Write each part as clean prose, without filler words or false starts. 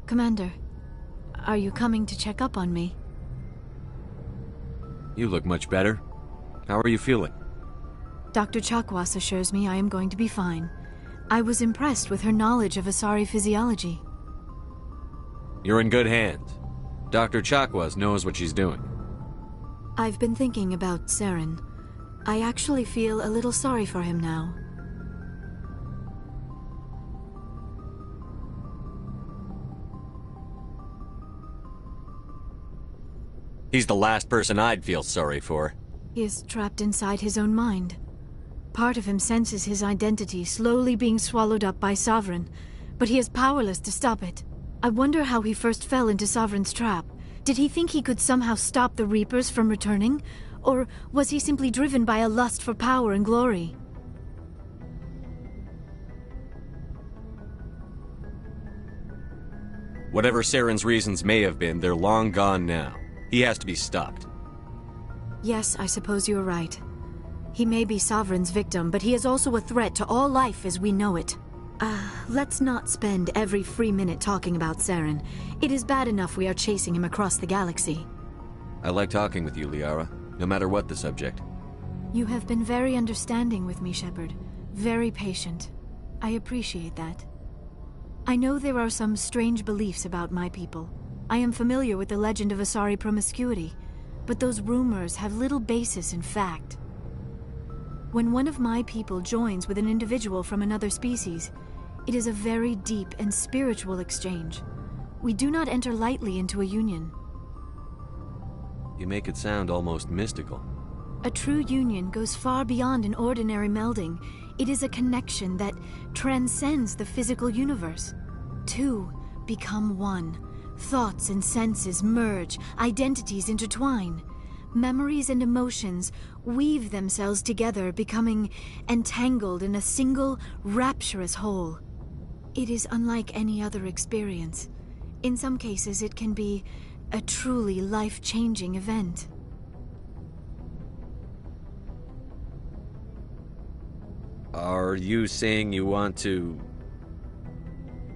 Commander, are you coming to check up on me? You look much better. How are you feeling? Dr. Chakwas assures me I am going to be fine. I was impressed with her knowledge of Asari physiology. You're in good hands. Dr. Chakwas knows what she's doing. I've been thinking about Saren. I actually feel a little sorry for him now. He's the last person I'd feel sorry for. He is trapped inside his own mind. Part of him senses his identity slowly being swallowed up by Sovereign, but he is powerless to stop it. I wonder how he first fell into Sovereign's trap. Did he think he could somehow stop the Reapers from returning? Or was he simply driven by a lust for power and glory? Whatever Saren's reasons may have been, they're long gone now. He has to be stopped. Yes, I suppose you're right. He may be Sovereign's victim, but he is also a threat to all life as we know it. Let's not spend every free minute talking about Saren. It is bad enough we are chasing him across the galaxy. I like talking with you, Liara, no matter what the subject. You have been very understanding with me, Shepard. Very patient. I appreciate that. I know there are some strange beliefs about my people. I am familiar with the legend of Asari promiscuity, but those rumors have little basis in fact. When one of my people joins with an individual from another species, it is a very deep and spiritual exchange. We do not enter lightly into a union. You make it sound almost mystical. A true union goes far beyond an ordinary melding. It is a connection that transcends the physical universe. Two become one. Thoughts and senses merge, identities intertwine. Memories and emotions weave themselves together, becoming entangled in a single, rapturous whole. It is unlike any other experience. In some cases, it can be a truly life-changing event. Are you saying you want to...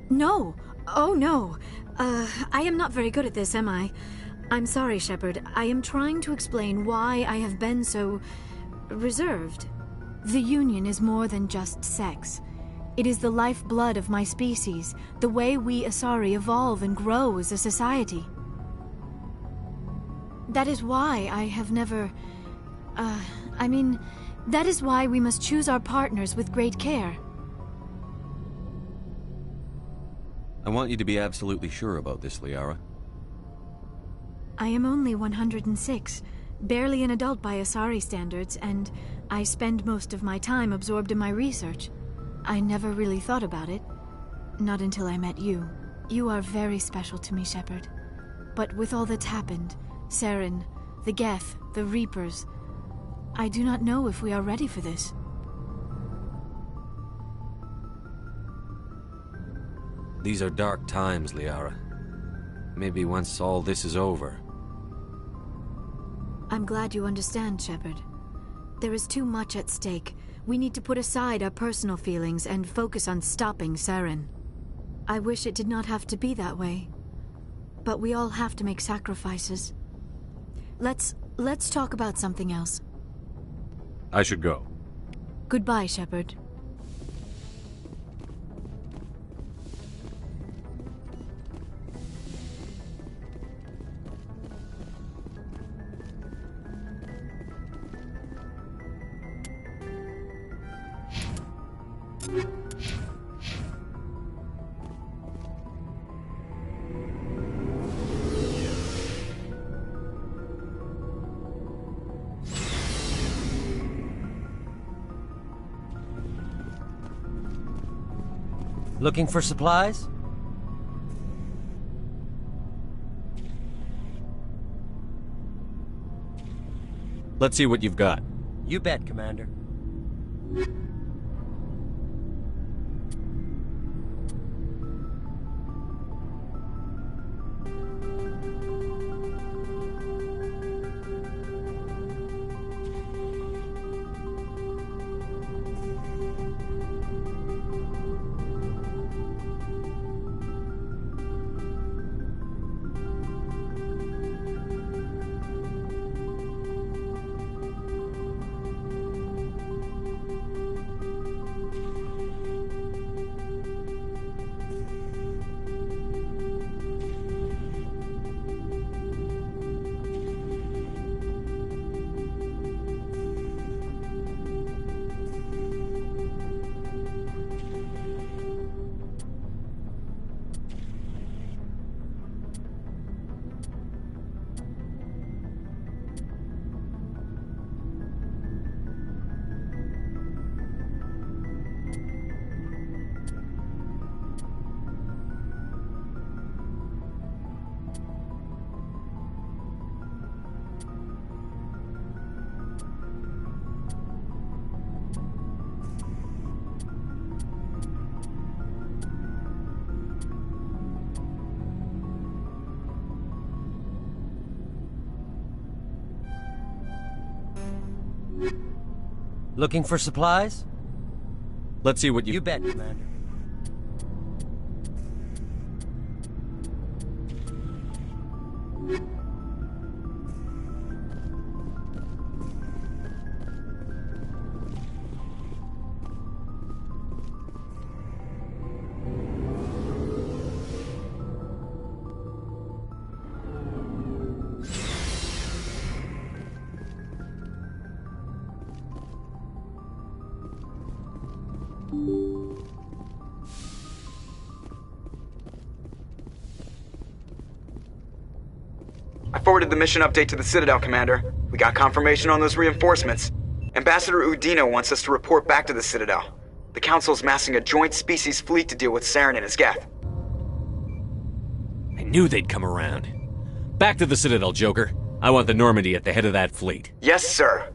No! Oh no! I am not very good at this, am I? I'm sorry, Shepard. I am trying to explain why I have been so... reserved. The Union is more than just sex. It is the lifeblood of my species, the way we Asari evolve and grow as a society. That is why I have never... that is why we must choose our partners with great care. I want you to be absolutely sure about this, Liara. I am only 106, barely an adult by Asari standards, and I spend most of my time absorbed in my research. I never really thought about it. Not until I met you. You are very special to me, Shepard. But with all that's happened, Saren, the Geth, the Reapers, I do not know if we are ready for this. These are dark times, Liara. Maybe once all this is over... I'm glad you understand, Shepard. There is too much at stake. We need to put aside our personal feelings and focus on stopping Saren. I wish it did not have to be that way. But we all have to make sacrifices. Let's talk about something else. I should go. Goodbye, Shepard. Looking for supplies? Let's see what you've got. You bet, Commander. Looking for supplies? Let's see what You bet, Commander. I forwarded the mission update to the Citadel, Commander. We got confirmation on those reinforcements. Ambassador Udina wants us to report back to the Citadel. The Council's massing a joint species fleet to deal with Saren and his Geth. I knew they'd come around. Back to the Citadel, Joker. I want the Normandy at the head of that fleet. Yes, sir.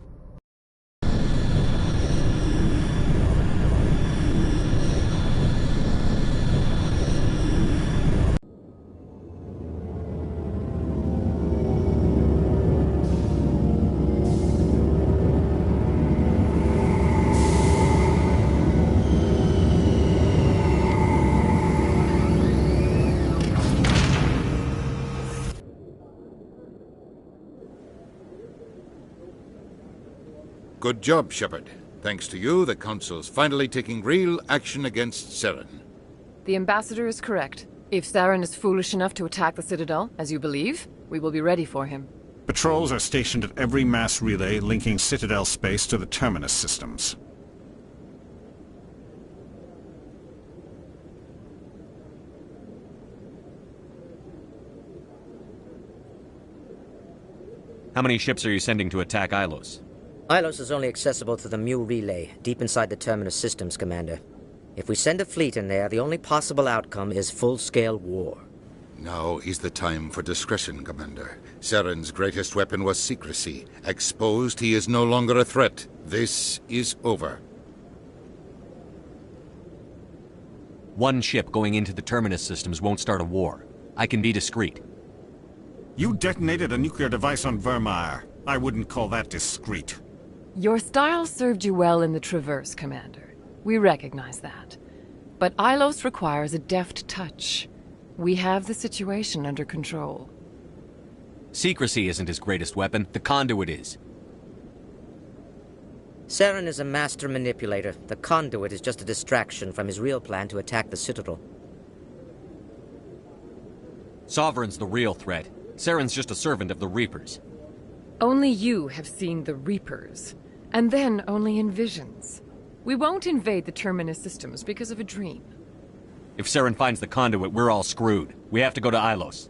Good job, Shepard. Thanks to you, the Council's finally taking real action against Saren. The Ambassador is correct. If Saren is foolish enough to attack the Citadel, as you believe, we will be ready for him. Patrols are stationed at every mass relay linking Citadel space to the Terminus systems. How many ships are you sending to attack Ilos? Ilos is only accessible through the Mu relay, deep inside the Terminus systems, Commander. If we send a fleet in there, the only possible outcome is full-scale war. Now is the time for discretion, Commander. Saren's greatest weapon was secrecy. Exposed, he is no longer a threat. This is over. One ship going into the Terminus systems won't start a war. I can be discreet. You detonated a nuclear device on Vermeer. I wouldn't call that discreet. Your style served you well in the Traverse, Commander. We recognize that. But Ilos requires a deft touch. We have the situation under control. Secrecy isn't his greatest weapon. The conduit is. Saren is a master manipulator. The conduit is just a distraction from his real plan to attack the Citadel. Sovereign's the real threat. Saren's just a servant of the Reapers. Only you have seen the Reapers, and then only in visions. We won't invade the Terminus systems because of a dream. If Saren finds the conduit, we're all screwed. We have to go to Ilos.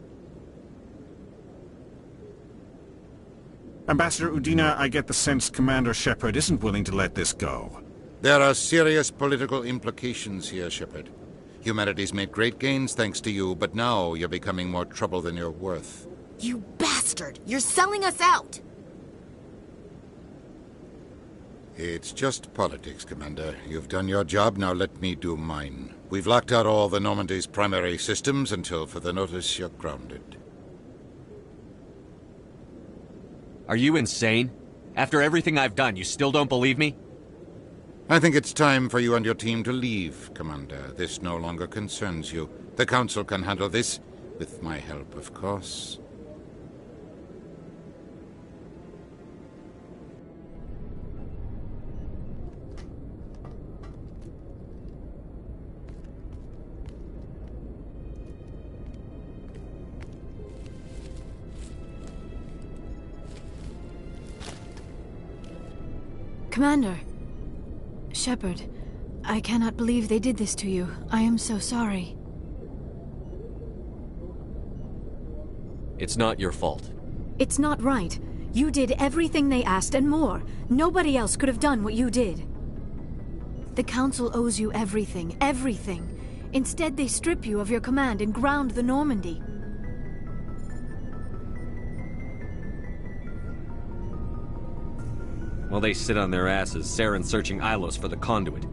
Ambassador Udina, I get the sense Commander Shepard isn't willing to let this go. There are serious political implications here, Shepard. Humanity's made great gains thanks to you, but now you're becoming more trouble than you're worth. You bastard! You're selling us out! It's just politics, Commander. You've done your job, now let me do mine. We've locked out all the Normandy's primary systems until further notice you're grounded. Are you insane? After everything I've done, you still don't believe me? I think it's time for you and your team to leave, Commander. This no longer concerns you. The Council can handle this, with my help, of course. Commander. Shepard, I cannot believe they did this to you. I am so sorry. It's not your fault. It's not right. You did everything they asked and more. Nobody else could have done what you did. The Council owes you everything, everything. Instead, they strip you of your command and ground the Normandy. While they sit on their asses, Saren's searching Ilos for the conduit.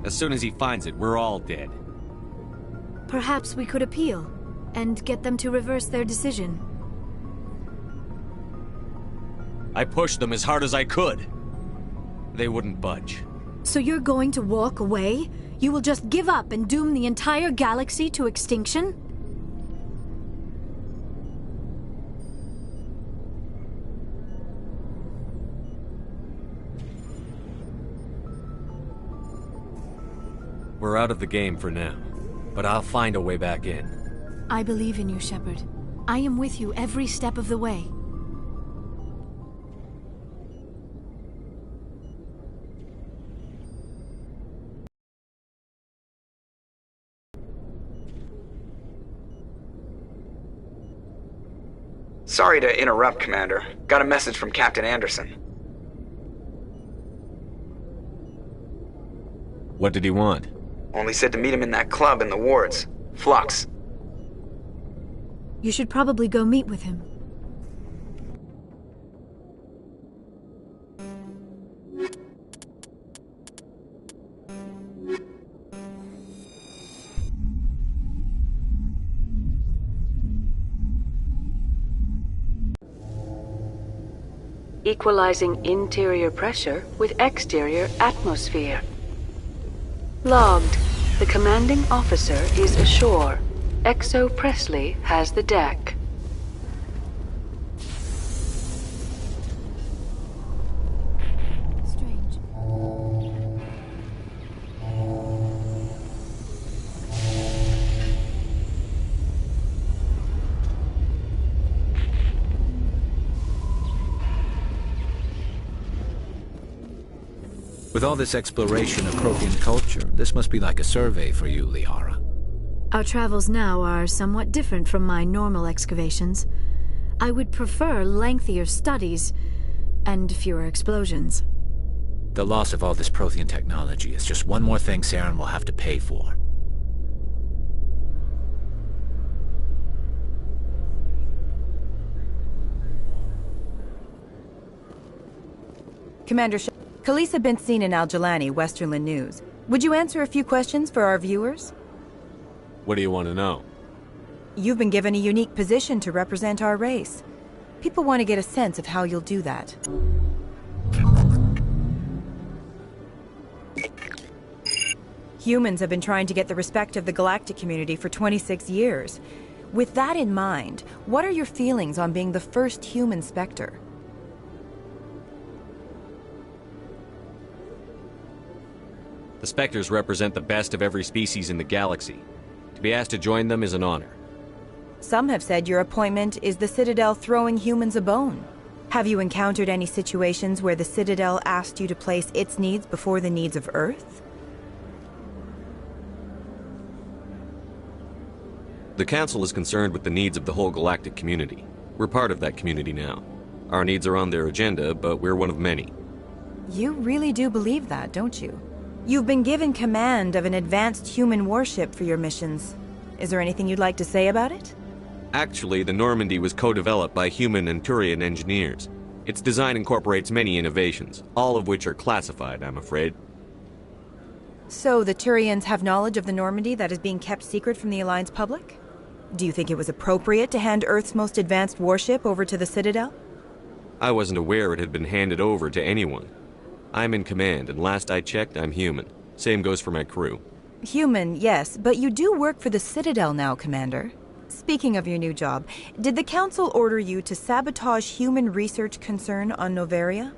As soon as he finds it, we're all dead. Perhaps we could appeal, and get them to reverse their decision. I pushed them as hard as I could. They wouldn't budge. So you're going to walk away? You will just give up and doom the entire galaxy to extinction? We're out of the game for now, but I'll find a way back in. I believe in you, Shepard. I am with you every step of the way. Sorry to interrupt, Commander. Got a message from Captain Anderson. What did he want? Only said to meet him in that club in the wards. Flux. You should probably go meet with him. Equalizing interior pressure with exterior atmosphere. Logged. The commanding officer is ashore. Exo Presley has the deck. Strange. With all this exploration of Prothean culture, this must be like a survey for you, Liara. Our travels now are somewhat different from my normal excavations. I would prefer lengthier studies and fewer explosions. The loss of all this Prothean technology is just one more thing Saren will have to pay for. Commander Khaleesa been seen in Al-Jalani, Westerland News. Would you answer a few questions for our viewers? What do you want to know? You've been given a unique position to represent our race. People want to get a sense of how you'll do that. Humans have been trying to get the respect of the galactic community for 26 years. With that in mind, what are your feelings on being the first human Spectre? The Spectres represent the best of every species in the galaxy. To be asked to join them is an honor. Some have said your appointment is the Citadel throwing humans a bone. Have you encountered any situations where the Citadel asked you to place its needs before the needs of Earth? The Council is concerned with the needs of the whole galactic community. We're part of that community now. Our needs are on their agenda, but we're one of many. You really do believe that, don't you? You've been given command of an advanced human warship for your missions. Is there anything you'd like to say about it? Actually, the Normandy was co-developed by human and Turian engineers. Its design incorporates many innovations, all of which are classified, I'm afraid. So the Turians have knowledge of the Normandy that is being kept secret from the Alliance public? Do you think it was appropriate to hand Earth's most advanced warship over to the Citadel? I wasn't aware it had been handed over to anyone. I'm in command, and last I checked, I'm human. Same goes for my crew. Human, yes, but you do work for the Citadel now, Commander. Speaking of your new job, did the Council order you to sabotage human research concern on Noveria?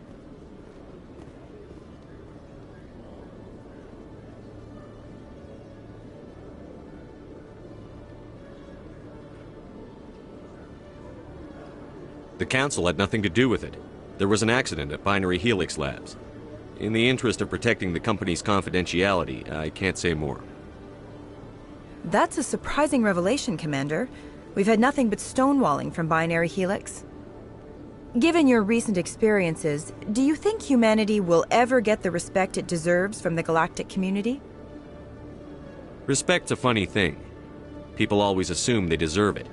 The Council had nothing to do with it. There was an accident at Binary Helix Labs. In the interest of protecting the company's confidentiality, I can't say more. That's a surprising revelation, Commander. We've had nothing but stonewalling from Binary Helix. Given your recent experiences, do you think humanity will ever get the respect it deserves from the galactic community? Respect's a funny thing. People always assume they deserve it.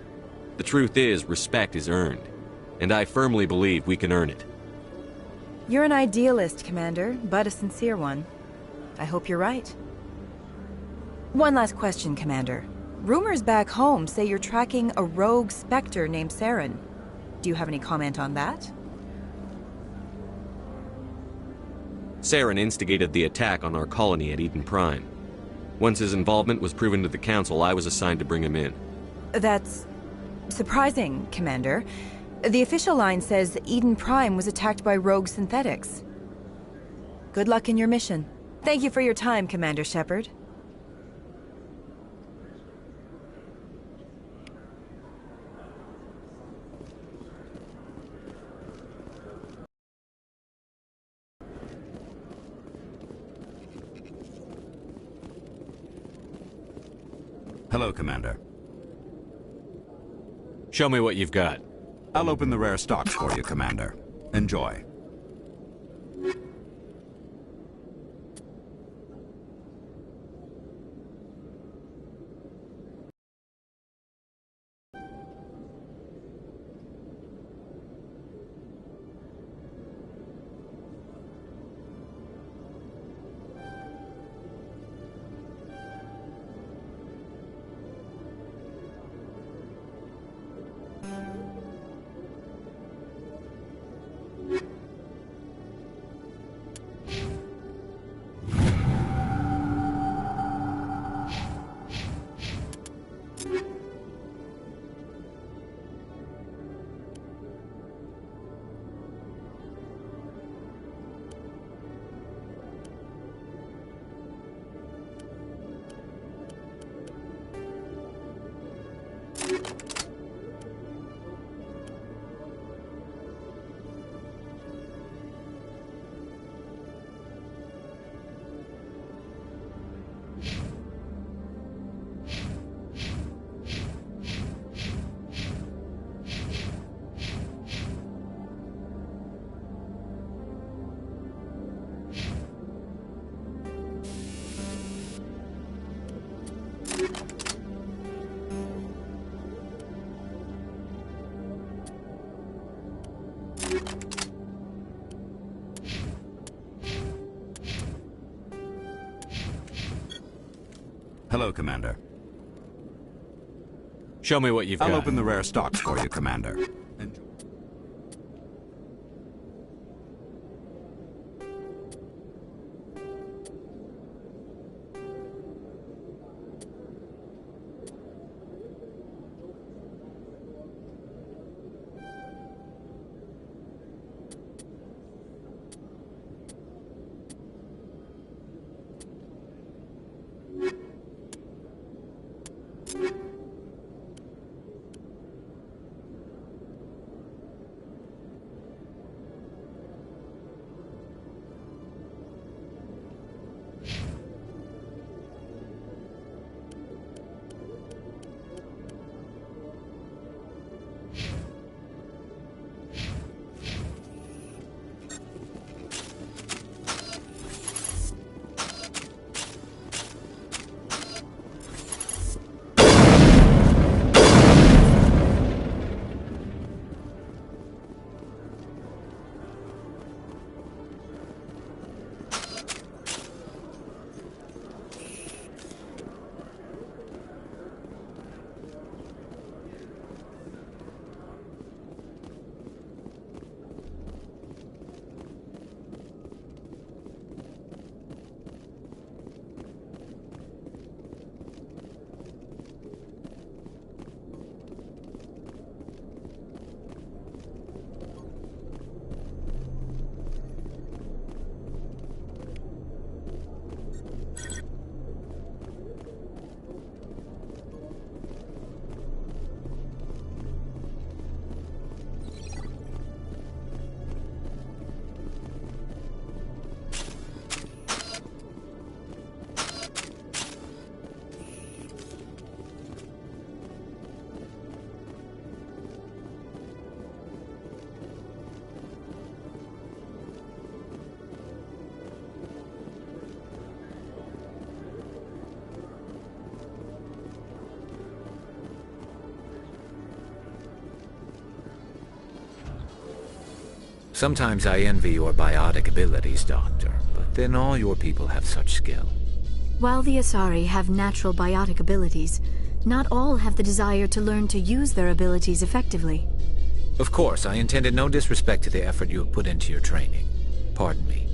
The truth is, respect is earned. And I firmly believe we can earn it. You're an idealist, Commander, but a sincere one. I hope you're right. One last question, Commander. Rumors back home say you're tracking a rogue Spectre named Saren. Do you have any comment on that? Saren instigated the attack on our colony at Eden Prime. Once his involvement was proven to the Council, I was assigned to bring him in. That's surprising, Commander. The official line says Eden Prime was attacked by rogue synthetics. Good luck in your mission. Thank you for your time, Commander Shepard. Hello, Commander. Show me what you've got. I'll open the rare stocks for you, Commander. Enjoy. Hello, Commander. Show me what you've got. I'll open the rare stocks for you, Commander. Enjoy. Sometimes I envy your biotic abilities, Doctor, but then all your people have such skill. While the Asari have natural biotic abilities, not all have the desire to learn to use their abilities effectively. Of course, I intended no disrespect to the effort you have put into your training. Pardon me.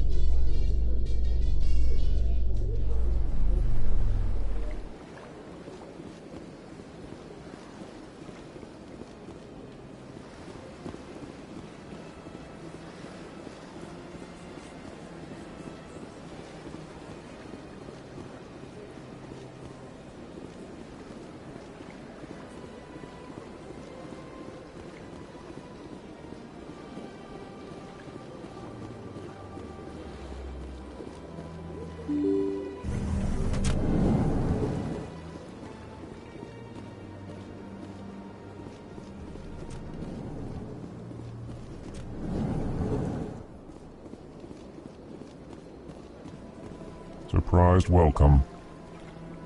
surprised welcome.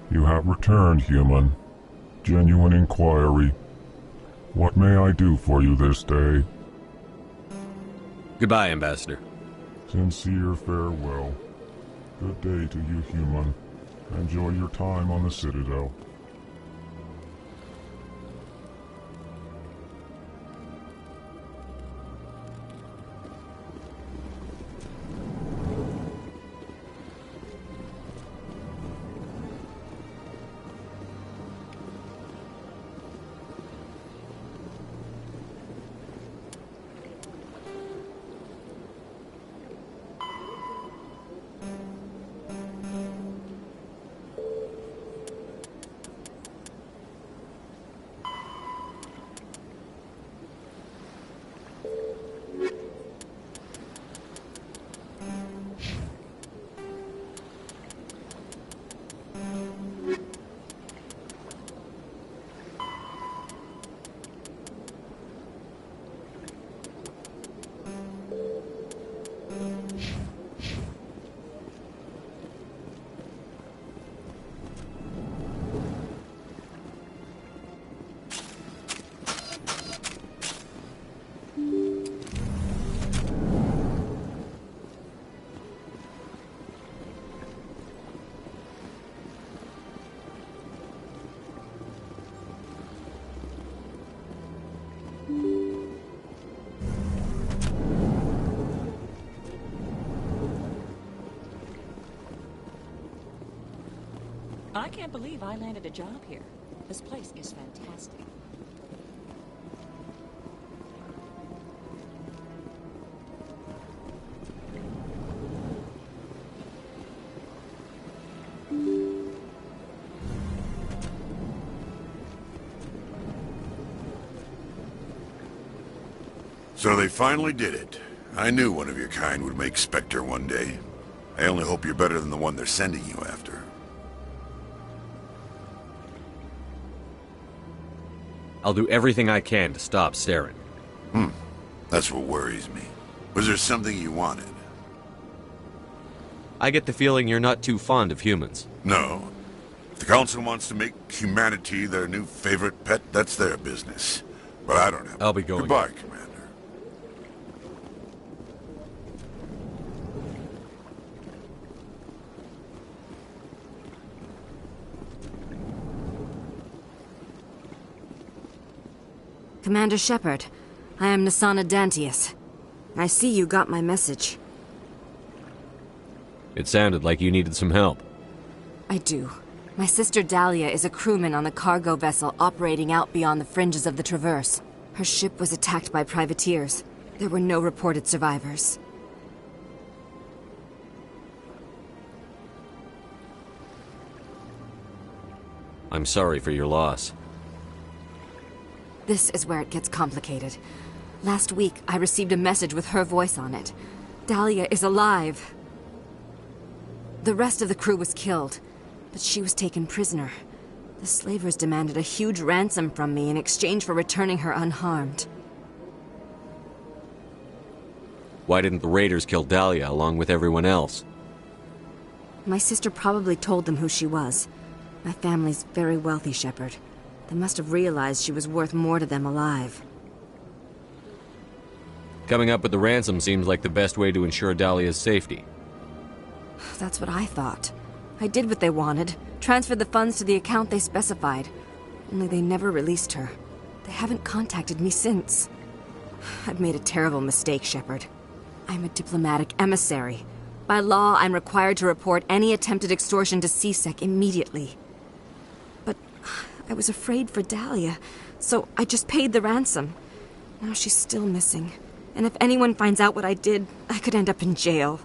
You have returned, human. Genuine inquiry. What may I do for you this day? Goodbye, Ambassador. Sincere farewell. Good day to you, human. Enjoy your time on the Citadel. I can't believe I landed a job here. This place is fantastic. So they finally did it. I knew one of your kind would make Spectre one day. I only hope you're better than the one they're sending you after. I'll do everything I can to stop Saren. That's what worries me. Was there something you wanted? I get the feeling you're not too fond of humans. No. If the Council wants to make humanity their new favorite pet, that's their business. But I don't have... I'll be going. Goodbye, Commander. Commander Shepard, I am Nasana Dantius. I see you got my message. It sounded like you needed some help. I do. My sister Dahlia is a crewman on the cargo vessel operating out beyond the fringes of the Traverse. Her ship was attacked by privateers. There were no reported survivors. I'm sorry for your loss. This is where it gets complicated. Last week, I received a message with her voice on it. Dahlia is alive. The rest of the crew was killed, but she was taken prisoner. The slavers demanded a huge ransom from me in exchange for returning her unharmed. Why didn't the raiders kill Dahlia along with everyone else? My sister probably told them who she was. My family's very wealthy, Shepard. They must have realized she was worth more to them alive. Coming up with the ransom seems like the best way to ensure Dahlia's safety. That's what I thought. I did what they wanted, transferred the funds to the account they specified. Only they never released her. They haven't contacted me since. I've made a terrible mistake, Shepard. I'm a diplomatic emissary. By law, I'm required to report any attempted extortion to CSEC immediately. But I was afraid for Dahlia, so I just paid the ransom. Now she's still missing. And if anyone finds out what I did, I could end up in jail.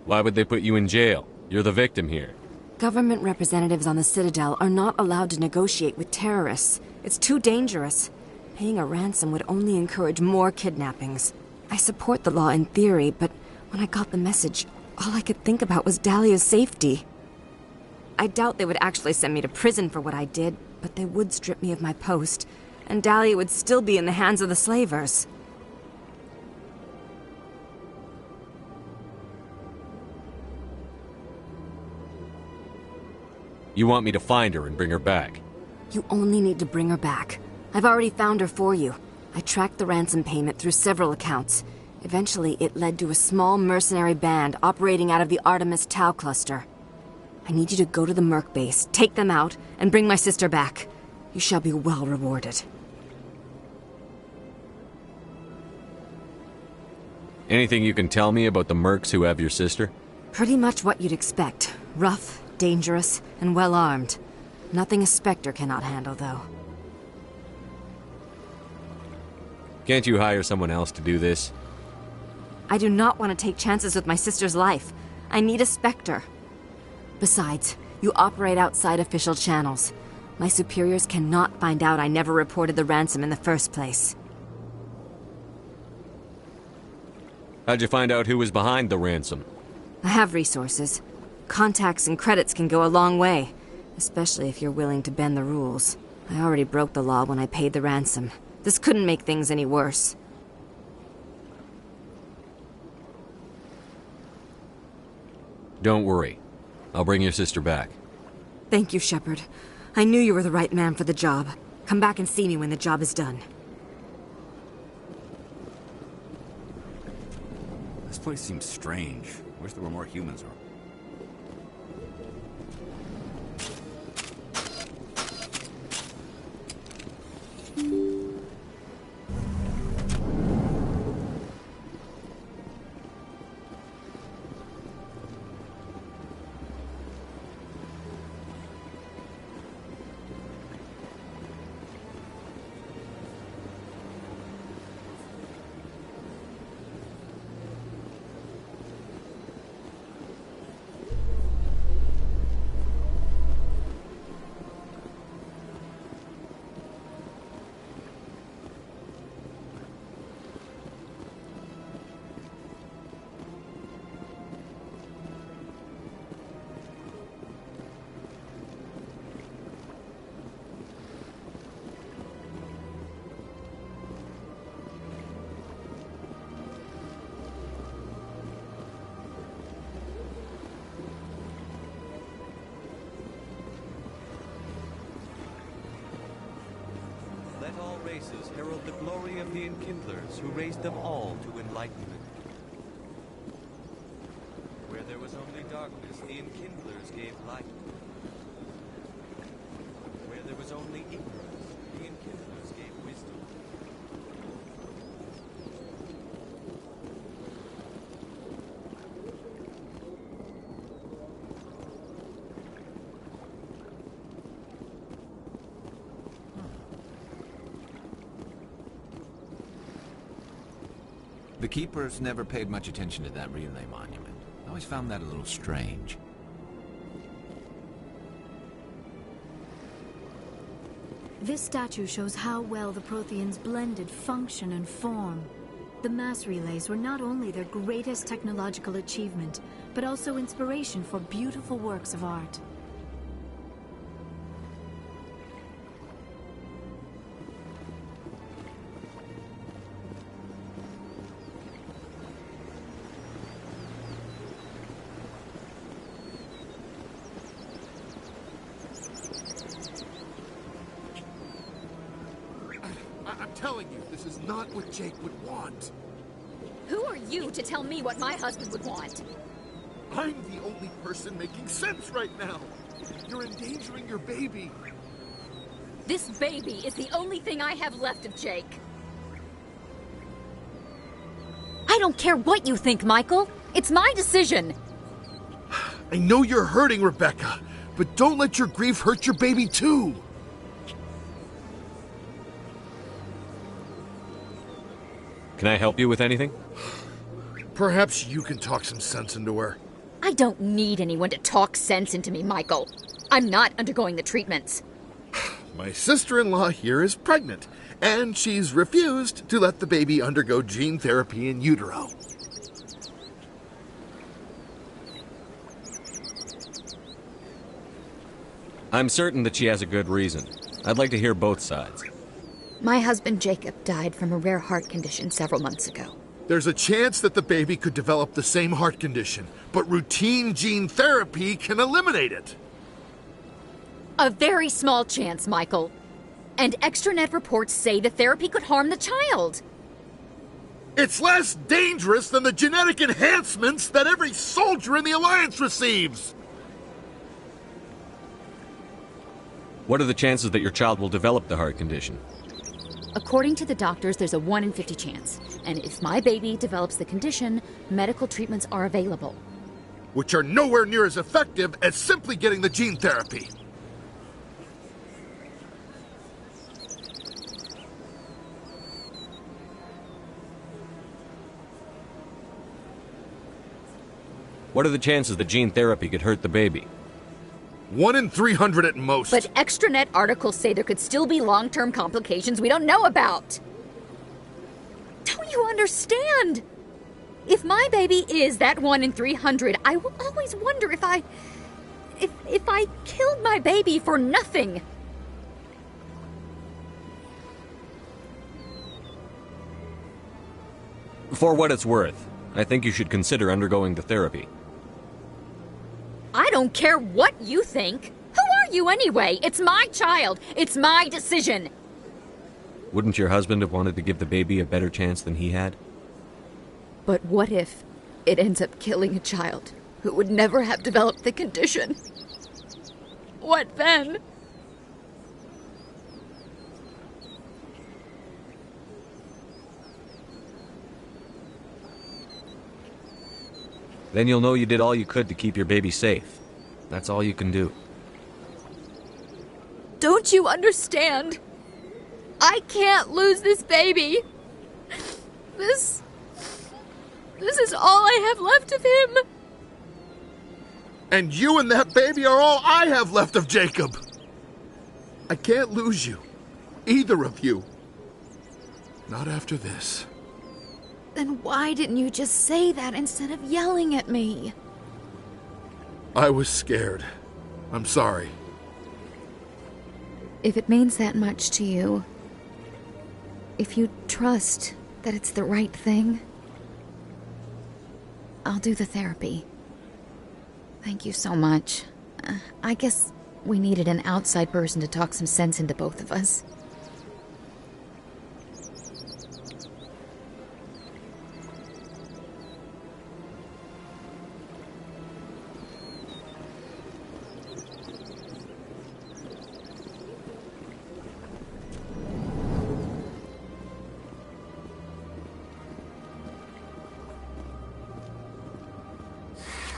Why would they put you in jail? You're the victim here. Government representatives on the Citadel are not allowed to negotiate with terrorists. It's too dangerous. Paying a ransom would only encourage more kidnappings. I support the law in theory, but when I got the message, all I could think about was Dahlia's safety. I doubt they would actually send me to prison for what I did, but they would strip me of my post, and Dahlia would still be in the hands of the slavers. You want me to find her and bring her back? You only need to bring her back. I've already found her for you. I tracked the ransom payment through several accounts. Eventually, it led to a small mercenary band operating out of the Artemis Tau cluster. I need you to go to the Merc base, take them out, and bring my sister back. You shall be well rewarded. Anything you can tell me about the mercs who have your sister? Pretty much what you'd expect. Rough, dangerous, and well-armed. Nothing a Spectre cannot handle, though. Can't you hire someone else to do this? I do not want to take chances with my sister's life. I need a Spectre. Besides, you operate outside official channels. My superiors cannot find out I never reported the ransom in the first place. How'd you find out who was behind the ransom? I have resources. Contacts and credits can go a long way, especially if you're willing to bend the rules. I already broke the law when I paid the ransom. This couldn't make things any worse. Don't worry. I'll bring your sister back. Thank you, Shepard. I knew you were the right man for the job. Come back and see me when the job is done. This place seems strange. Wish there were more humans around. Let all races herald the glory of the Enkindlers who raised them all to enlightenment. Where there was only darkness, the Enkindlers gave light. Where there was only ignorance, the Enkindlers gave wisdom. The Keepers never paid much attention to that relay monument. I always found that a little strange. This statue shows how well the Protheans blended function and form. The mass relays were not only their greatest technological achievement, but also inspiration for beautiful works of art. I'm telling you, this is not what Jake would want. Who are you to tell me what my husband would want? I'm the only person making sense right now. You're endangering your baby. This baby is the only thing I have left of Jake. I don't care what you think, Michael. It's my decision. I know you're hurting, Rebecca, but don't let your grief hurt your baby too. Can I help you with anything? Perhaps you can talk some sense into her. I don't need anyone to talk sense into me, Michael. I'm not undergoing the treatments. My sister-in-law here is pregnant, and she's refused to let the baby undergo gene therapy in utero. I'm certain that she has a good reason. I'd like to hear both sides. My husband Jacob died from a rare heart condition several months ago. There's a chance that the baby could develop the same heart condition, but routine gene therapy can eliminate it. A very small chance, Michael. And extranet reports say the therapy could harm the child. It's less dangerous than the genetic enhancements that every soldier in the Alliance receives! What are the chances that your child will develop the heart condition? According to the doctors, there's a 1 in 50 chance. And if my baby develops the condition, medical treatments are available. Which are nowhere near as effective as simply getting the gene therapy. What are the chances that gene therapy could hurt the baby? 1 in 300 at most. But extranet articles say there could still be long-term complications we don't know about. Don't you understand? If my baby is that 1 in 300, I will always wonder if I killed my baby for nothing. For what it's worth, I think you should consider undergoing the therapy. I don't care what you think. Who are you anyway? It's my child. It's my decision. Wouldn't your husband have wanted to give the baby a better chance than he had? But what if it ends up killing a child who would never have developed the condition? What then? Then you'll know you did all you could to keep your baby safe. That's all you can do. Don't you understand? I can't lose this baby. This is all I have left of him. And you and that baby are all I have left of Jacob. I can't lose you. Either of you. Not after this. Then why didn't you just say that instead of yelling at me? I was scared. I'm sorry. If it means that much to you, if you trust that it's the right thing, I'll do the therapy. Thank you so much. I guess we needed an outside person to talk some sense into both of us.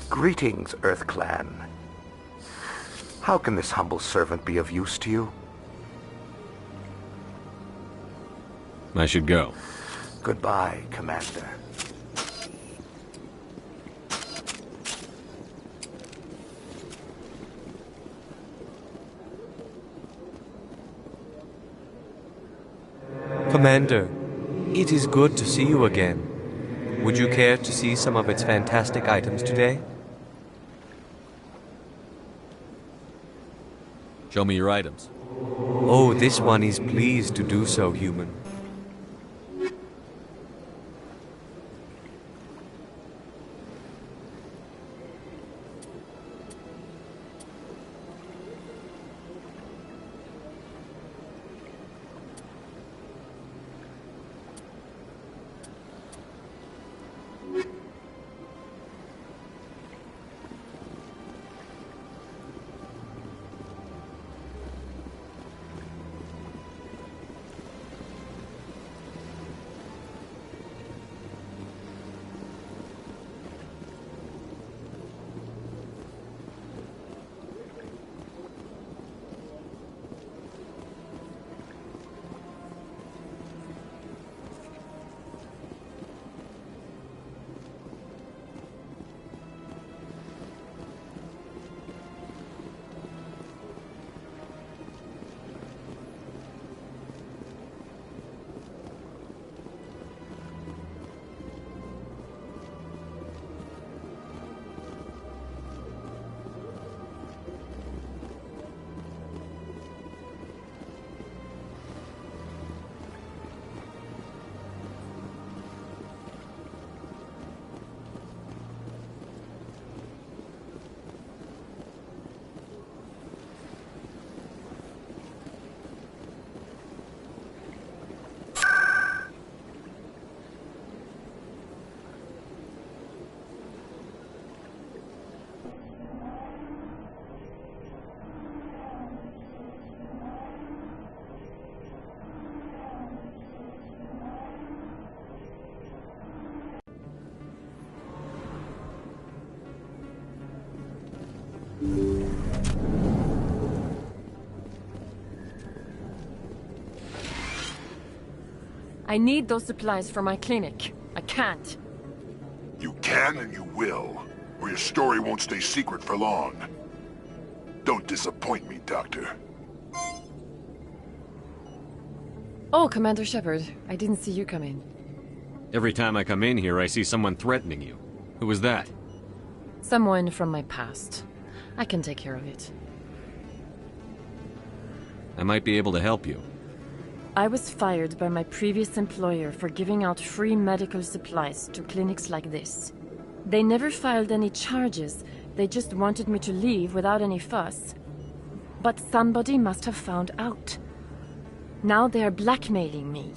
Greetings, Earth Clan. How can this humble servant be of use to you? I should go. Goodbye, Commander. Commander, it is good to see you again. Would you care to see some of its fantastic items today? Show me your items. Oh, this one is pleased to do so, human. I need those supplies for my clinic. I can't. You can and you will, or your story won't stay secret for long. Don't disappoint me, Doctor. Oh, Commander Shepard. I didn't see you come in. Every time I come in here, I see someone threatening you. Who was that? Someone from my past. I can take care of it. I might be able to help you. I was fired by my previous employer for giving out free medical supplies to clinics like this. They never filed any charges. They just wanted me to leave without any fuss. But somebody must have found out. Now they are blackmailing me.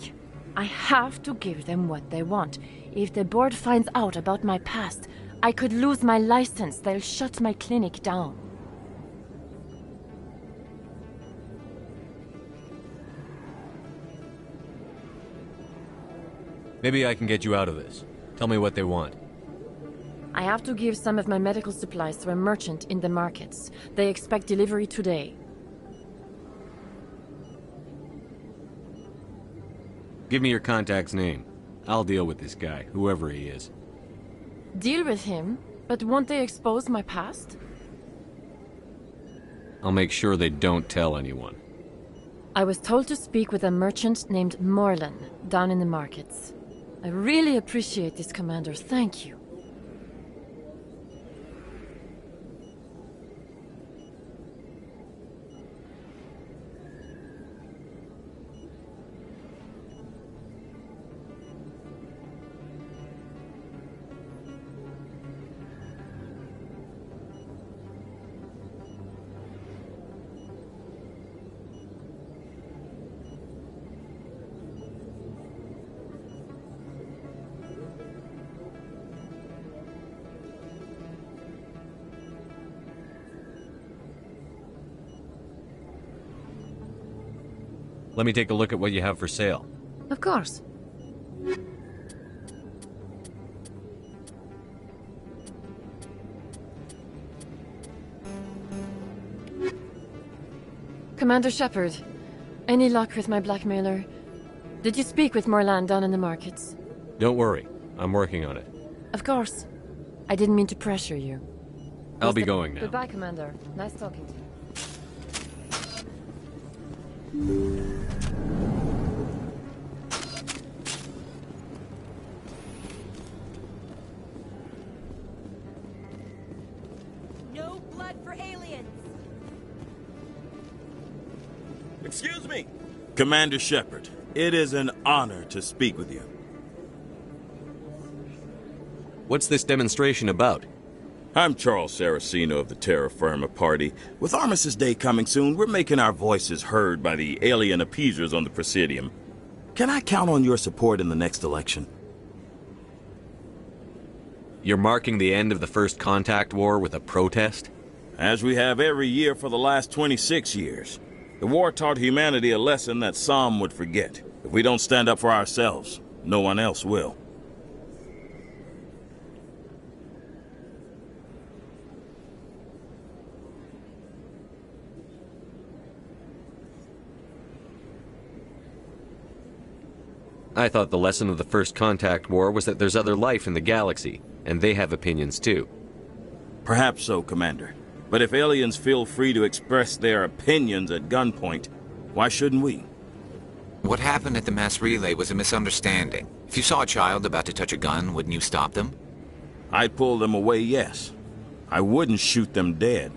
I have to give them what they want. If the board finds out about my past, I could lose my license. They'll shut my clinic down. Maybe I can get you out of this. Tell me what they want. I have to give some of my medical supplies to a merchant in the markets. They expect delivery today. Give me your contact's name. I'll deal with this guy, whoever he is. Deal with him? But won't they expose my past? I'll make sure they don't tell anyone. I was told to speak with a merchant named Morlan, down in the markets. I really appreciate this, Commander. Thank you. Let me take a look at what you have for sale. Of course. Commander Shepard, any luck with my blackmailer? Did you speak with Morlan down in the markets? Don't worry. I'm working on it. Of course. I didn't mean to pressure you. I'll be going now. Goodbye, Commander. Nice talking to you. No blood for aliens! Excuse me! Commander Shepard, it is an honor to speak with you. What's this demonstration about? I'm Charles Saraceno of the Terra Firma Party. With Armistice Day coming soon, we're making our voices heard by the alien appeasers on the Presidium. Can I count on your support in the next election? You're marking the end of the First Contact War with a protest? As we have every year for the last 26 years. The war taught humanity a lesson that some would forget. If we don't stand up for ourselves, no one else will. I thought the lesson of the First Contact War was that there's other life in the galaxy, and they have opinions too. Perhaps so, Commander. But if aliens feel free to express their opinions at gunpoint, why shouldn't we? What happened at the mass relay was a misunderstanding. If you saw a child about to touch a gun, wouldn't you stop them? I'd pull them away, yes. I wouldn't shoot them dead.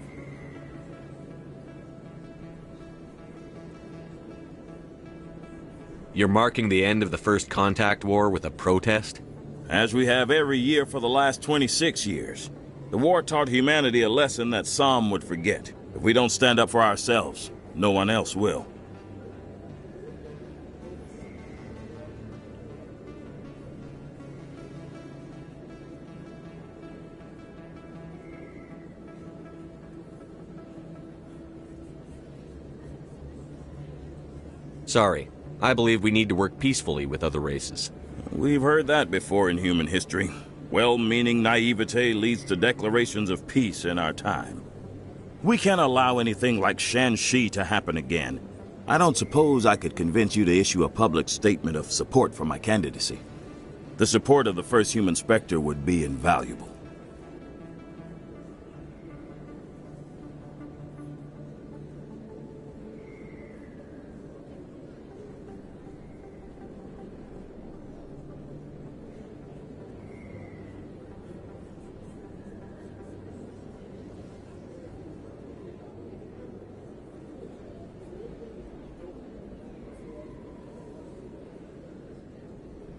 You're marking the end of the First Contact War with a protest? As we have every year for the last 26 years. The war taught humanity a lesson that some would forget. If we don't stand up for ourselves, no one else will. Sorry. I believe we need to work peacefully with other races. We've heard that before in human history. Well-meaning naivete leads to declarations of peace in our time. We can't allow anything like Shanxi to happen again. I don't suppose I could convince you to issue a public statement of support for my candidacy. The support of the first human Spectre would be invaluable.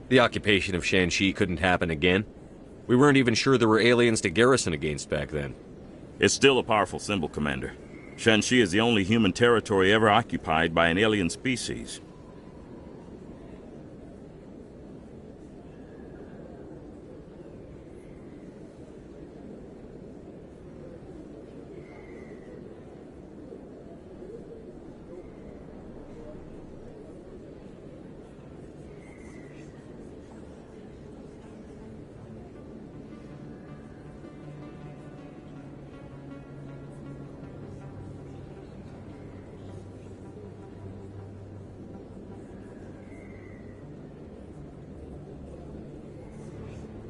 The occupation of Shanxi couldn't happen again. We weren't even sure there were aliens to garrison against back then. It's still a powerful symbol, Commander. Shanxi is the only human territory ever occupied by an alien species.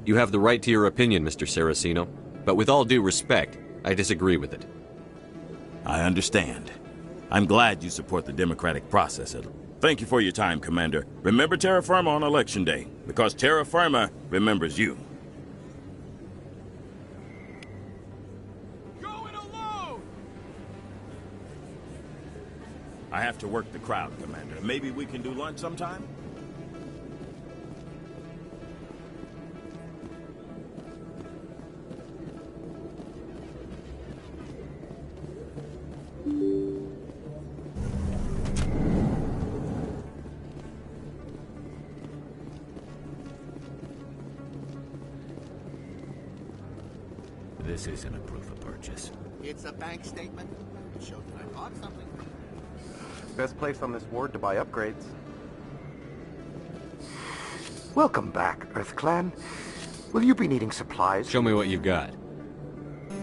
You have the right to your opinion, Mr. Saraceno, but with all due respect, I disagree with it. I understand. I'm glad you support the democratic process. Thank you for your time, Commander. Remember Terra Firma on Election Day, because Terra Firma remembers you. Going alone! I have to work the crowd, Commander. Maybe we can do lunch sometime? This isn't a proof of purchase. It's a bank statement. It shows that I bought something. Best place on this ward to buy upgrades. Welcome back, Earth Clan. Will you be needing supplies? Show me what you've got.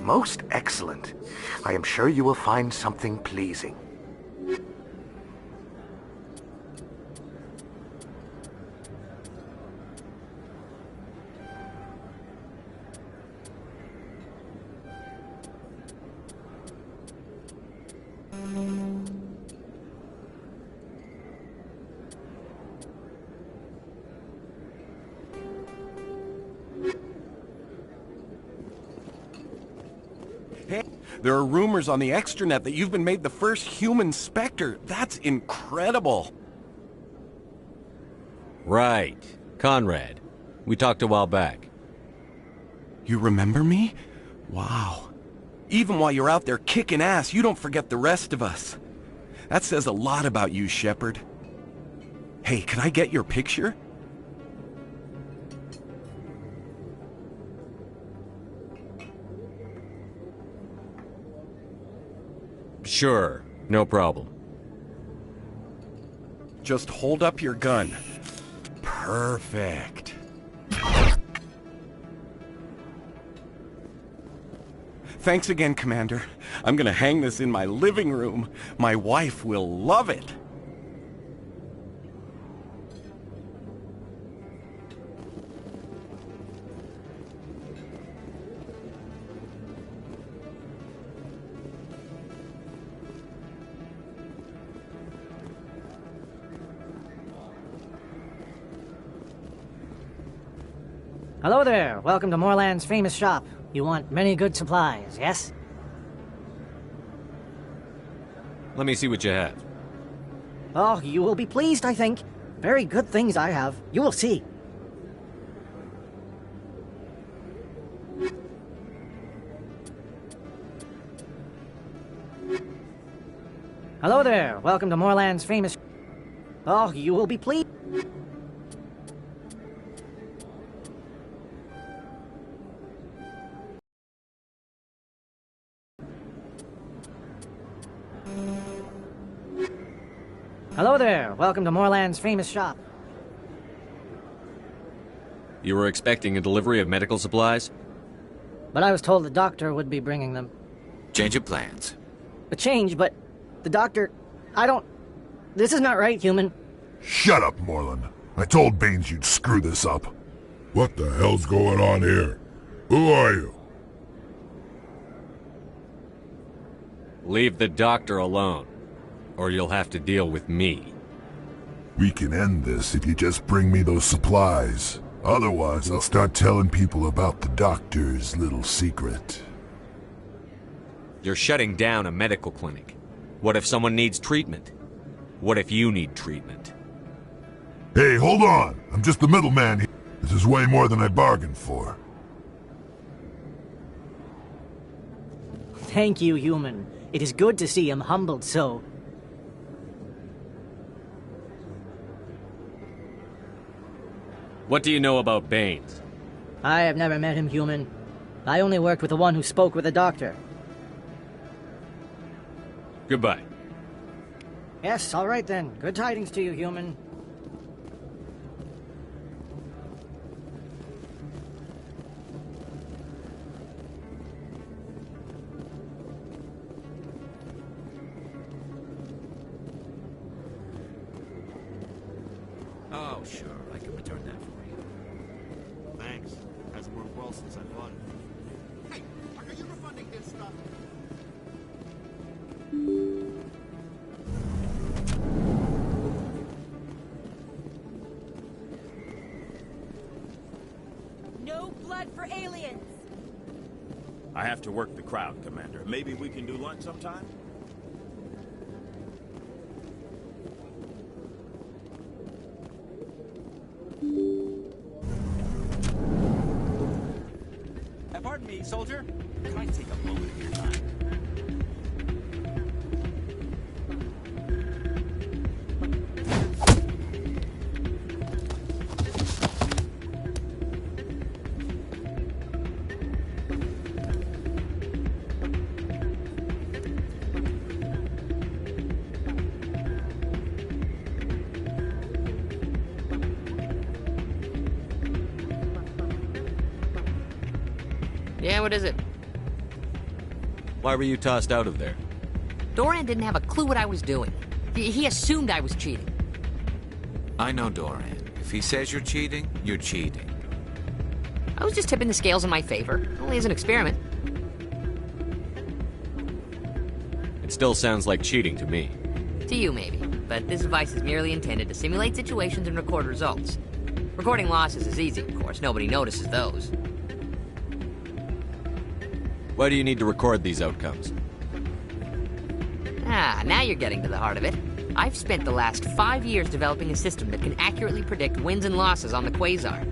Most excellent. I am sure you will find something pleasing. There are rumors on the extranet that you've been made the first human Spectre. That's incredible. Right. Conrad. We talked a while back. You remember me? Wow. Even while you're out there kicking ass, you don't forget the rest of us. That says a lot about you, Shepard. Hey, can I get your picture? Sure, no problem. Just hold up your gun. Perfect. Thanks again, Commander. I'm gonna hang this in my living room. My wife will love it. Hello there. Welcome to Moorland's famous shop. You want many good supplies, yes? Let me see what you have. Oh, you will be pleased, I think. Very good things I have. You will see. Hello there. Welcome to Moorland's famous... Oh, you will be pleased. Hello there. Welcome to Moorland's famous shop. You were expecting a delivery of medical supplies? But I was told the doctor would be bringing them. Change of plans. A change, but the doctor... This is not right, human. Shut up, Moreland. I told Baines you'd screw this up. What the hell's going on here? Who are you? Leave the doctor alone, or you'll have to deal with me. We can end this if you just bring me those supplies. Otherwise, I'll start telling people about the doctor's little secret. You're shutting down a medical clinic. What if someone needs treatment? What if you need treatment? Hey, hold on! I'm just the middleman here. This is way more than I bargained for. Thank you, human. It is good to see him humbled so. What do you know about Baines? I have never met him, human. I only worked with the one who spoke with the doctor. Goodbye. Yes, all right then. Good tidings to you, human. Oh, sure. I can return that for you. Thanks. Hasn't worked well since I bought it. Hey, are you refunding his stuff? No blood for aliens! I have to work the crowd, Commander. Maybe we can do lunch sometime? Pardon me, soldier. Can I take a moment of your time? Yeah, what is it? Why were you tossed out of there? Doran didn't have a clue what I was doing. He assumed I was cheating. I know Doran. If he says you're cheating, you're cheating. I was just tipping the scales in my favor, only as an experiment. It still sounds like cheating to me. To you, maybe. But this device is merely intended to simulate situations and record results. Recording losses is easy, of course. Nobody notices those. Why do you need to record these outcomes? Ah, now you're getting to the heart of it. I've spent the last 5 years developing a system that can accurately predict wins and losses on the Quasar.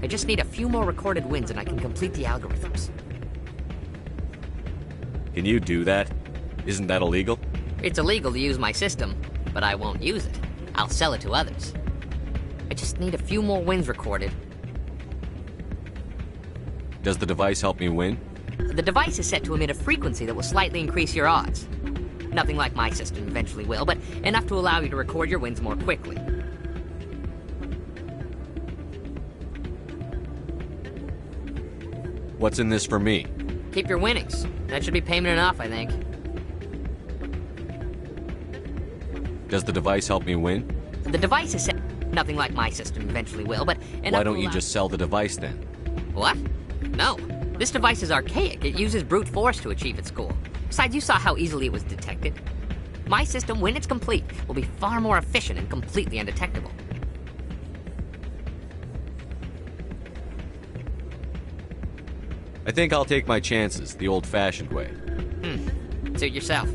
I just need a few more recorded wins and I can complete the algorithms. Can you do that? Isn't that illegal? It's illegal to use my system, but I won't use it. I'll sell it to others. I just need a few more wins recorded. Does the device help me win? The device is set to emit a frequency that will slightly increase your odds. Nothing like my system eventually will, but enough to allow you to record your wins more quickly. What's in this for me? Keep your winnings. That should be payment enough, I think. Does the device help me win? The device is set... Nothing like my system eventually will, but enough Why don't to you allow... just sell the device then? What? No. This device is archaic. It uses brute force to achieve its goal. Besides, you saw how easily it was detected. My system, when it's complete, will be far more efficient and completely undetectable. I think I'll take my chances, the old-fashioned way. Suit yourself.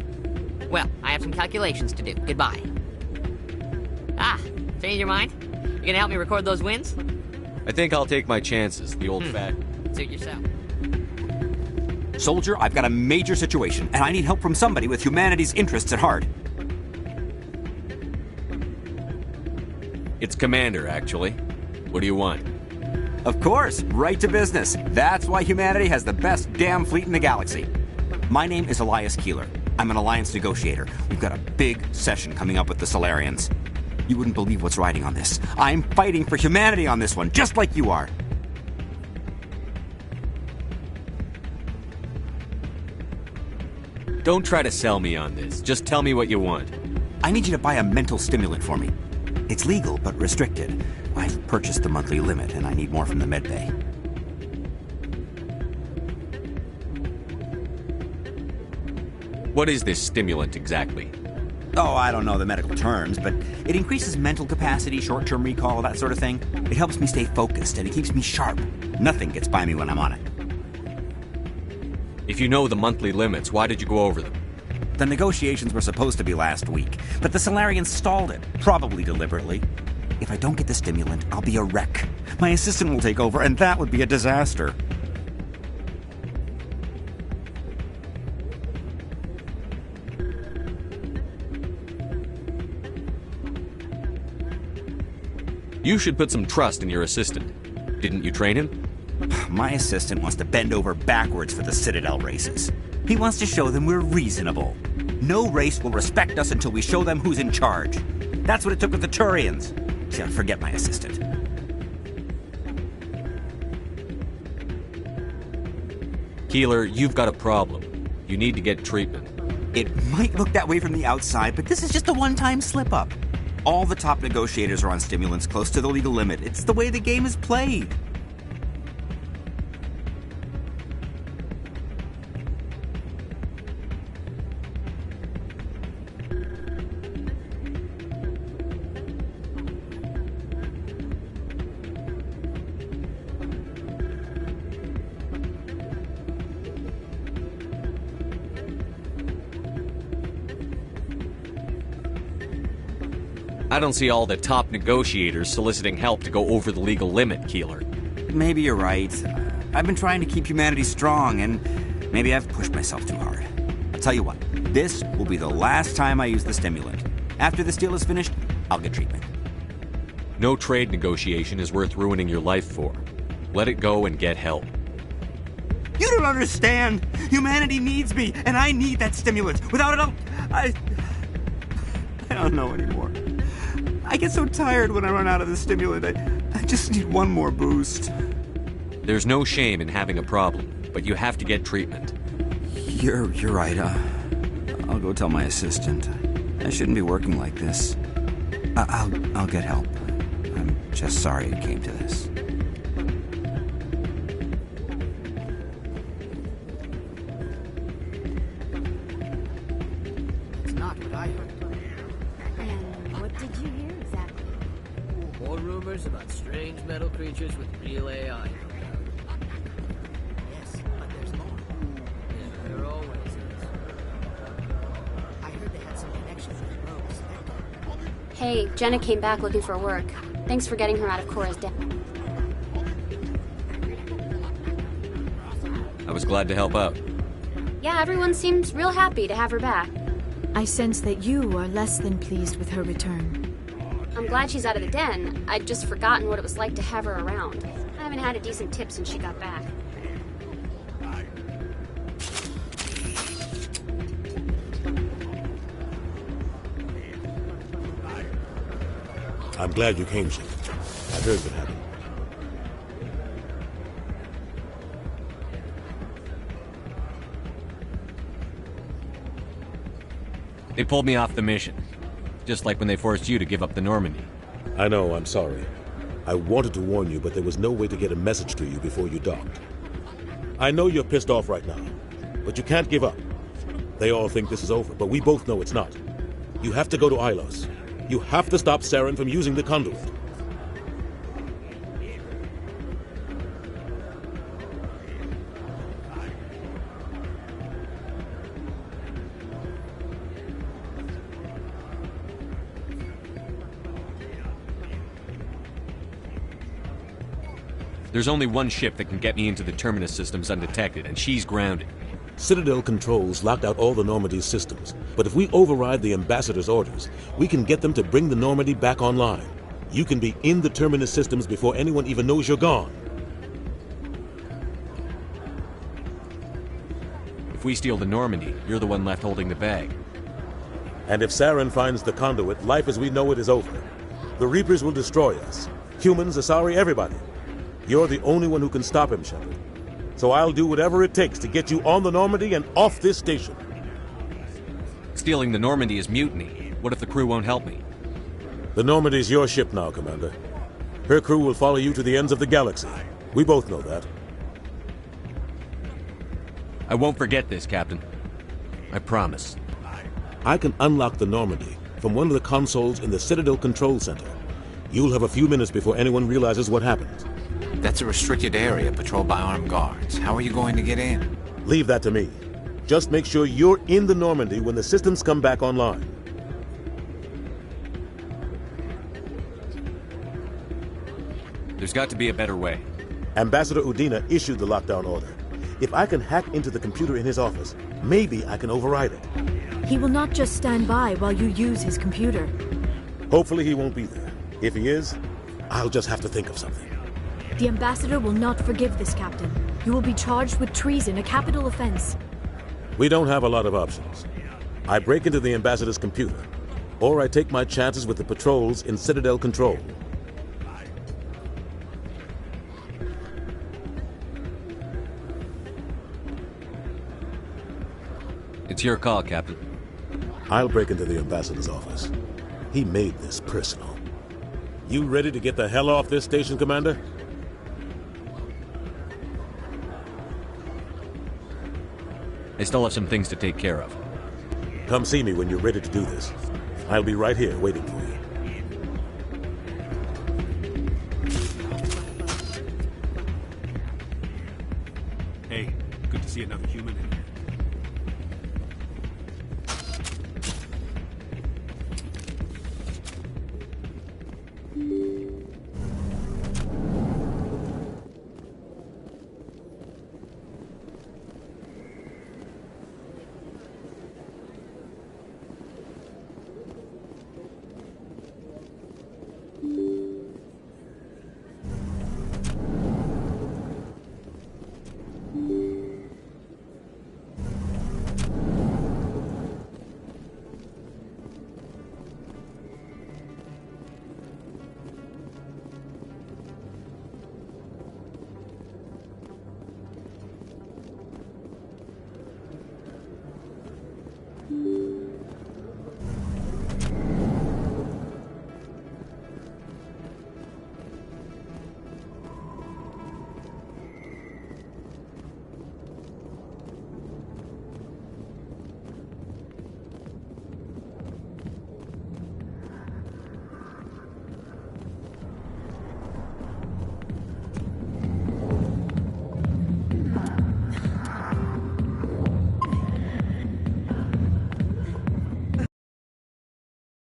Well, I have some calculations to do. Goodbye. Ah, change your mind? You gonna help me record those wins? I think I'll take my chances, the old-fashioned... Suit yourself. Soldier, I've got a major situation, and I need help from somebody with humanity's interests at heart. It's Commander, actually. What do you want? Of course, right to business. That's why humanity has the best damn fleet in the galaxy. My name is Elias Keeler. I'm an alliance negotiator. We've got a big session coming up with the Solarians. You wouldn't believe what's riding on this. I'm fighting for humanity on this one, just like you are. Don't try to sell me on this. Just tell me what you want. I need you to buy a mental stimulant for me. It's legal, but restricted. I've purchased the monthly limit, and I need more from the medbay. What is this stimulant exactly? Oh, I don't know the medical terms, but it increases mental capacity, short-term recall, that sort of thing. It helps me stay focused, and it keeps me sharp. Nothing gets by me when I'm on it. If you know the monthly limits, why did you go over them? The negotiations were supposed to be last week, but the Solarians stalled it, probably deliberately. If I don't get the stimulant, I'll be a wreck. My assistant will take over, and that would be a disaster. You should put some trust in your assistant. Didn't you train him? My assistant wants to bend over backwards for the Citadel races. He wants to show them we're reasonable. No race will respect us until we show them who's in charge. That's what it took with the Turians. Yeah, forget my assistant. Keeler, you've got a problem. You need to get treatment. It might look that way from the outside, but this is just a one-time slip-up. All the top negotiators are on stimulants close to the legal limit. It's the way the game is played. I don't see all the top negotiators soliciting help to go over the legal limit, Keeler. Maybe you're right. I've been trying to keep humanity strong, and maybe I've pushed myself too hard. I'll tell you what, this will be the last time I use the stimulant. After this deal is finished, I'll get treatment. No trade negotiation is worth ruining your life for. Let it go and get help. You don't understand! Humanity needs me, and I need that stimulant. Without it, I don't know anymore. I get so tired when I run out of the stimulant. I just need one more boost. There's no shame in having a problem, but you have to get treatment. You're right. I'll go tell my assistant. I shouldn't be working like this. I'll get help. I'm just sorry it came to this. It's not what I heard. And what did you hear exactly? More rumors about strange metal creatures with real AI. Yes, but there's more. Yeah, there always is. I heard they had some connections with rogues. Hey, Jenna came back looking for work. Thanks for getting her out of Cora's den. I was glad to help out. Yeah, everyone seems real happy to have her back. I sense that you are less than pleased with her return. I'm glad she's out of the den. I'd just forgotten what it was like to have her around. I haven't had a decent tip since she got back. I'm glad you came, Shep. I heard what happened. They pulled me off the mission. Just like when they forced you to give up the Normandy. I know, I'm sorry. I wanted to warn you, but there was no way to get a message to you before you docked. I know you're pissed off right now, but you can't give up. They all think this is over, but we both know it's not. You have to go to Ilos. You have to stop Saren from using the conduit. There's only one ship that can get me into the Terminus systems undetected, and she's grounded. Citadel controls locked out all the Normandy's systems, but if we override the Ambassador's orders, we can get them to bring the Normandy back online. You can be in the Terminus systems before anyone even knows you're gone. If we steal the Normandy, you're the one left holding the bag. And if Saren finds the conduit, life as we know it is over. The Reapers will destroy us. Humans, Asari, everybody. You're the only one who can stop him, Shepard. So I'll do whatever it takes to get you on the Normandy and off this station. Stealing the Normandy is mutiny. What if the crew won't help me? The Normandy's your ship now, Commander. Her crew will follow you to the ends of the galaxy. We both know that. I won't forget this, Captain. I promise. I can unlock the Normandy from one of the consoles in the Citadel Control Center. You'll have a few minutes before anyone realizes what happened. That's a restricted area patrolled by armed guards. How are you going to get in? Leave that to me. Just make sure you're in the Normandy when the systems come back online. There's got to be a better way. Ambassador Udina issued the lockdown order. If I can hack into the computer in his office, maybe I can override it. He will not just stand by while you use his computer. Hopefully he won't be there. If he is, I'll just have to think of something. The ambassador will not forgive this, Captain. You will be charged with treason, a capital offense. We don't have a lot of options. I break into the ambassador's computer, or I take my chances with the patrols in Citadel Control. It's your call, Captain. I'll break into the ambassador's office. He made this personal. You ready to get the hell off this station, Commander? I still have some things to take care of. Come see me when you're ready to do this. I'll be right here waiting for you. Hey, good to see another human in